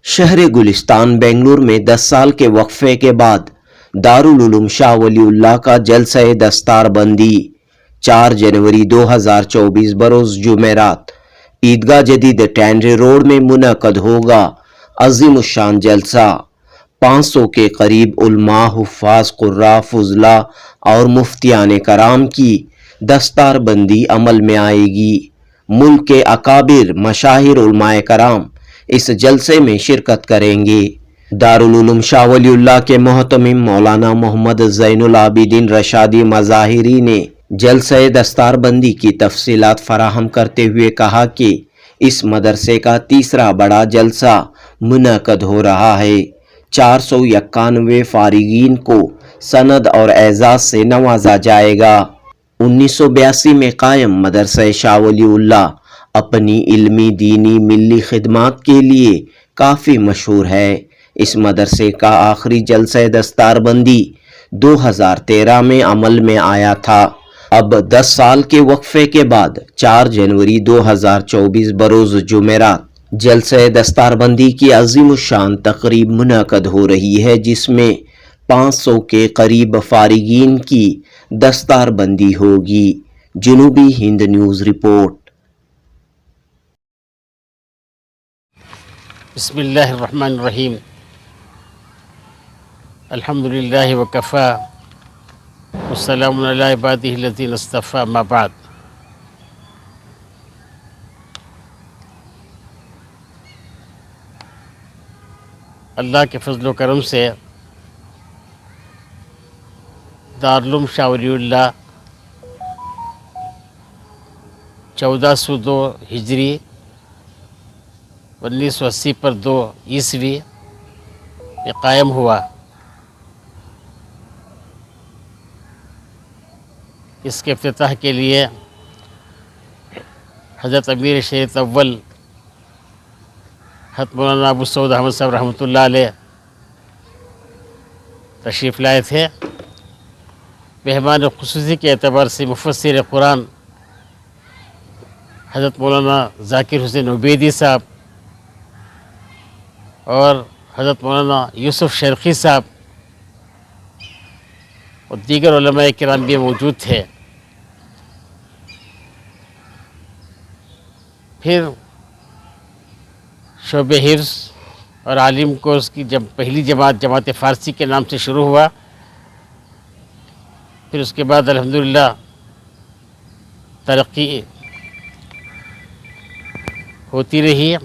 شہر گلستان بنگلور میں 10 سال کے وقفے کے بعد دارالعلوم شاہ ولی اللہ کا جلسہ دستار بندی 4 جنوری 2024 بروز جمعرات عیدگاہ جدید ٹینڈری روڈ میں منعقد ہوگا۔ عظیم الشان جلسہ 500 کے قریب علماء، حفاظ، قراء، فضلاء اور مفتیان کرام کی دستار بندی عمل میں آئے گی۔ ملک کے اکابر مشاہیر علماء کرام اس جلسے میں شرکت کریں گے۔ دارالعلوم شاہ ولی اللہ کے محتمم مولانا محمد زین العابدین رشادی مظاہری نے جلسہ دستار بندی کی تفصیلات فراہم کرتے ہوئے کہا کہ اس مدرسے کا تیسرا بڑا جلسہ منعقد ہو رہا ہے۔ 491 فارغین کو سند اور اعزاز سے نوازا جائے گا۔ 1982 میں قائم مدرسہ شاہ ولی اللہ اپنی علمی، دینی، ملی خدمات کے لیے کافی مشہور ہے۔ اس مدرسے کا آخری جلسہ دستار بندی 2013 میں عمل میں آیا تھا۔ اب 10 سال کے وقفے کے بعد 4 جنوری 2024 بروز جمعرات جلسہ دستار بندی کی عظیم الشان تقریب منعقد ہو رہی ہے، جس میں 500 کے قریب فارغین کی دستار بندی ہوگی۔ جنوبی ہند نیوز رپورٹ۔ بسم اللہ الرحمن الرحیم۔ الحمدللہ وکفا والسلام علی عبادہ الذین اصطفی، اما بعد۔ اللہ کے فضل و کرم سے دارالعلوم شاہ ولی اللہ 1402 ہجری 1980 پر 2 عیسوی میں قائم ہوا۔ اس کے افتتاح کے لیے حضرت امیر شریعت اول حضرت مولانا ابو سعود احمد صاحب رحمۃ اللہ علیہ تشریف لائے تھے۔ مہمان خصوصی کے اعتبار سے مفسر قرآن حضرت مولانا ذاکر حسین عبیدی صاحب اور حضرت مولانا یوسف شرقی صاحب اور دیگر علماء کرام بھی موجود تھے۔ پھر شعبہ حفظ اور عالم کورس کی جب پہلی جماعت فارسی کے نام سے شروع ہوا، پھر اس کے بعد الحمدللہ ترقی ہوتی رہی۔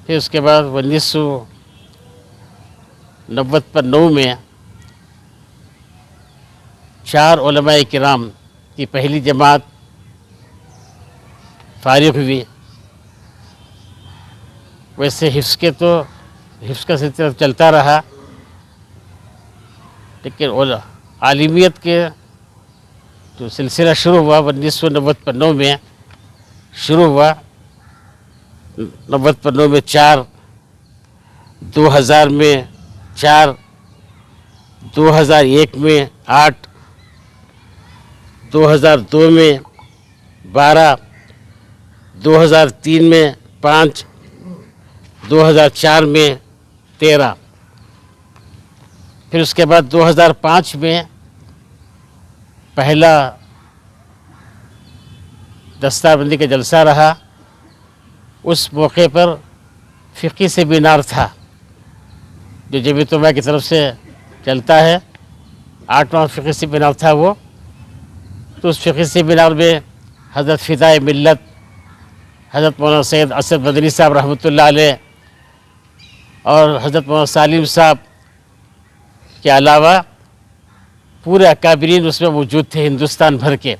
پھر اس کے بعد 1999 میں 4 علماء کرام کی پہلی جماعت فارغ ہوئی۔ ویسے حفظ کا سلسلہ چلتا رہا، لیکن عالمیت کے جو سلسلہ شروع ہوا 1999 میں شروع ہوا۔ 99 میں 4، 2000 میں 4، 2001 میں 8، 2002 میں 12، 2003 میں 5، 2004 میں 13۔ پھر اس کے بعد 2005 میں پہلا دستار بندی کا جلسہ رہا۔ اس موقع پر فقہی سیمینار تھا جو جمعیت علماء کی طرف سے چلتا ہے۔ 8واں فقہی سیمینار تھا وہ۔ تو اس فقہی سیمینار میں حضرت فدائے ملت حضرت مولانا سید اسد مدنی صاحب رحمۃ اللہ علیہ اور حضرت مولانا سالم صاحب کے علاوہ پورے اکابرین اس میں موجود تھے ہندوستان بھر کے۔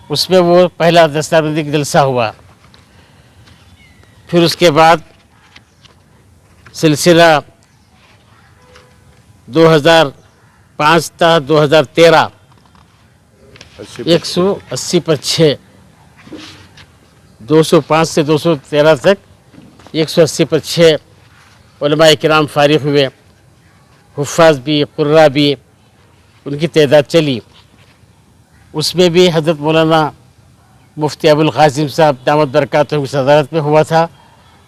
اس میں وہ پہلا دستار بندی کا جلسہ ہوا۔ پھر اس کے بعد سلسلہ 2005 تا 2013 180 پر 6، 205 سے 213 تک 180 پر 6 علماء کرام فارغ ہوئے۔ حفاظ بھی، قراء بھی، ان کی تعداد چلی۔ اس میں بھی حضرت مولانا مفتی ابو القاسم صاحب دامت برکاتہم کی صدارت میں ہوا تھا،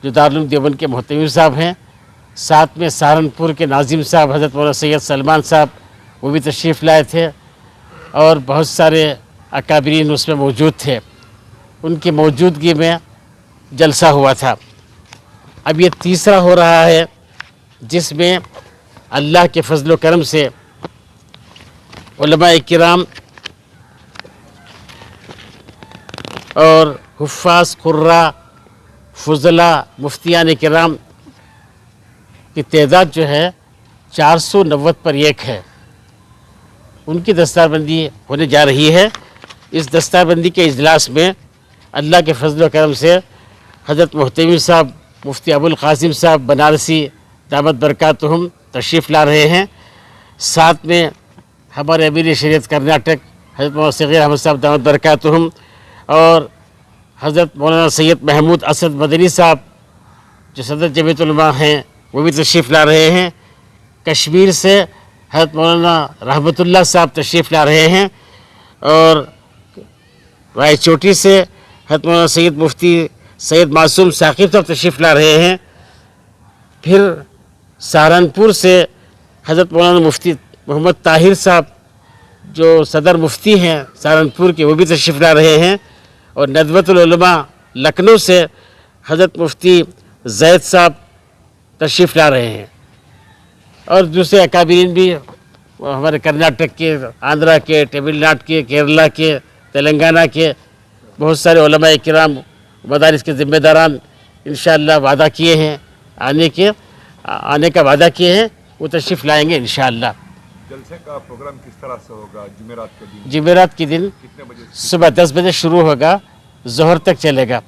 جو دارالعلوم دیوبند کے محتمم صاحب ہیں. ساتھ میں سہارنپور کے ناظم صاحب حضرت مولانا سید سلمان صاحب وہ بھی تشریف لائے تھے، اور بہت سارے اکابرین اس میں موجود تھے. ان کی موجودگی میں جلسہ ہوا تھا. اب یہ تیسرا ہو رہا ہے جس میں اللہ کے فضل و کرم سے علماء کرام اور حفاظ قراء فضلاء مفتیان کرام کی تعداد جو ہے 490 پر 1 ہے. ان کی دستار بندی ہونے جا رہی ہے. اس دستار بندی کے اجلاس میں اللہ کے فضل و کرم سے حضرت محتمم صاحب مفتی ابو القاسم صاحب بنارسی دامت برکاتہم تشریف لا رہے ہیں. ساتھ میں ہمارے امیر شریعت کرناٹک حضرت مولانا صغیر احمد صاحب دامت برکاتہم اور حضرت مولانا سید محمود اسد مدنی صاحب جو صدر جمعیت علماء ہیں وہ بھی تشریف لا رہے ہیں. کشمیر سے حضرت مولانا رحمت اللہ صاحب تشریف لا رہے ہیں، اور رائے چوٹی سے حضرت مولانا سید مفتی سید معصوم ثاقب صاحب تشریف لا رہے ہیں. پھر سہارنپور سے حضرت مولانا مفتی محمد طاہر صاحب جو صدر مفتی ہیں سہارنپور کے وہ بھی تشریف لا رہے ہیں. اور ندوۃ العلماء لکھنؤ سے حضرت مفتی زید صاحب تشریف لا رہے ہیں، اور دوسرے اکابرین بھی ہمارے کرناٹک کے، آندھرا کے، تمل ناڈو کے، کیرلا کے، تلنگانہ کے بہت سارے علماء کرام مدارس کے ذمہ داران انشاءاللہ وعدہ کیے ہیں آنے کا وعدہ کیے ہیں، وہ تشریف لائیں گے انشاءاللہ. جلسے کا پروگرام کس طرح سے ہوگا؟ جمعرات کے دن جمعرات کے دن کتنے بجے؟ صبح 10 بجے شروع ہوگا، ظہر تک چلے گا.